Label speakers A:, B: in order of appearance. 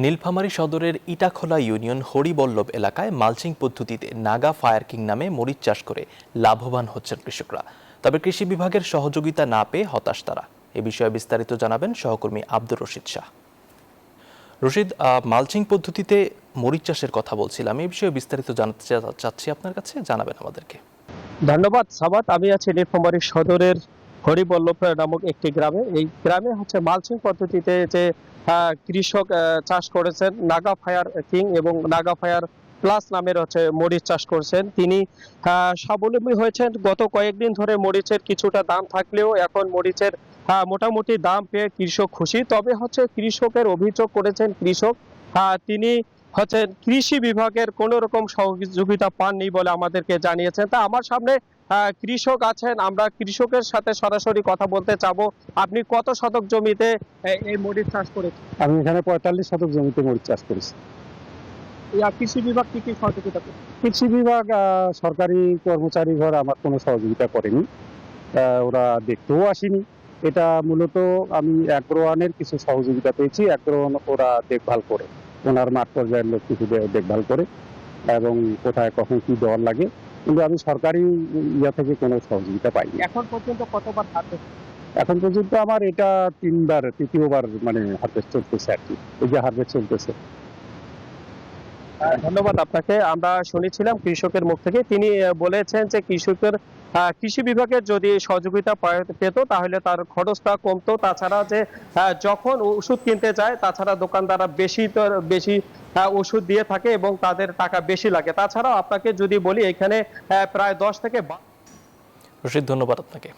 A: নীলফামারী সদরের ইটাখোলা ইউনিয়ন হরিবল্লভ এলাকায় মালচিং পদ্ধতিতে নাগা ফায়ার কিং নামে মরিচ চাষ করে লাভবান হচ্ছেন কৃষকরা। তবে কৃষি বিভাগের সহযোগিতা না পেয়ে হতাশ তারা। এ বিষয়ে বিস্তারিত জানাবেন সহকর্মী আব্দুর রশিদ শাহ। রশিদ, মালচিং পদ্ধতিতে মরিচ চাষের কথা বলছিলাম, এই বিষয়ে বিস্তারিত জানতে চাচ্ছি আপনার কাছে, জানাবেন আমাদেরকে।
B: ধন্যবাদ সাবাত। আমি আছি নীলফামারী সদরের হরিবল্লভ নামক একটি গ্রামে। এই গ্রামে মালচিং পদ্ধতিতে যে কৃষক চাষ করেছেন নাগা ফায়ার কিং এবং নাগা ফায়ার প্লাস নামের মরিচ চাষ করছেন। তিনি স্বাবলম্বী হয়েছেন। গত কয়েকদিন ধরে মরিচের কিছুটা দাম থাকলেও এখন মরিচের মোটামুটি দাম পেয়ে কৃষক খুশি। তবে কৃষকের অভিযোগ করেছেন কৃষক তিনি কৃষি বিভাগের কোন রকম সহযোগিতা পাননি বলে আমাদেরকে জানিয়েছেন। তা আমার সামনে কৃষক আছেন, আমরা কৃষকের সাথে সরাসরি কথা বলতে চাবো। আপনি কত শতক জমিতে এই মরিচ চাষ করেছেন?
C: আমি এখানে ৪৫ শতক জমিতে মরিচ চাষ করেছি।
B: কৃষি বিভাগ কি কি সহযোগিতা করে?
C: কৃষি বিভাগ সরকারি কর্মচারী ঘর আমার কোনো সহযোগিতা করেনি, ওরা দেখতেও আসেনি। এটা মূলত আমি অ্যাগ্রোয়ানের কিছু সহযোগিতা পেয়েছি। অ্যাগ্রোয়ান ওরা দেখভাল করে, ওনার মাঠ পর্যায়ের লোক কিছু দেখভাল করে এবং কোথায় কখন কি দেওয়ার লাগে, কিন্তু আমি সরকারি ইয়া থেকে কোনো সহযোগিতা পাইনি।
B: এখন পর্যন্ত কতবার হারভেস্ট?
C: এখন পর্যন্ত আমার এটা তৃতীয়বার হারভেস্ট চলতেছে আর কি, এই যে হারভেস্ট চলতেছে।
B: ধন্যবাদ আপনাকে। আমরা শুনেছিলাম কৃষকের মুখ থেকে, তিনি বলেছেন যে কৃষি বিভাগের যদি সহযোগিতা পেত তাহলে তার খরচটা কমতো। তাছাড়া যে যখন ওষুধ কিনতে যায়, তাছাড়া দোকানদাররা বেশি ওষুধ দিয়ে থাকে এবং তাদের টাকা বেশি লাগে। তাছাড়াও আপনাকে যদি বলি, এখানে প্রায় 10 থেকে
A: রশিদ, ধন্যবাদ আপনাকে।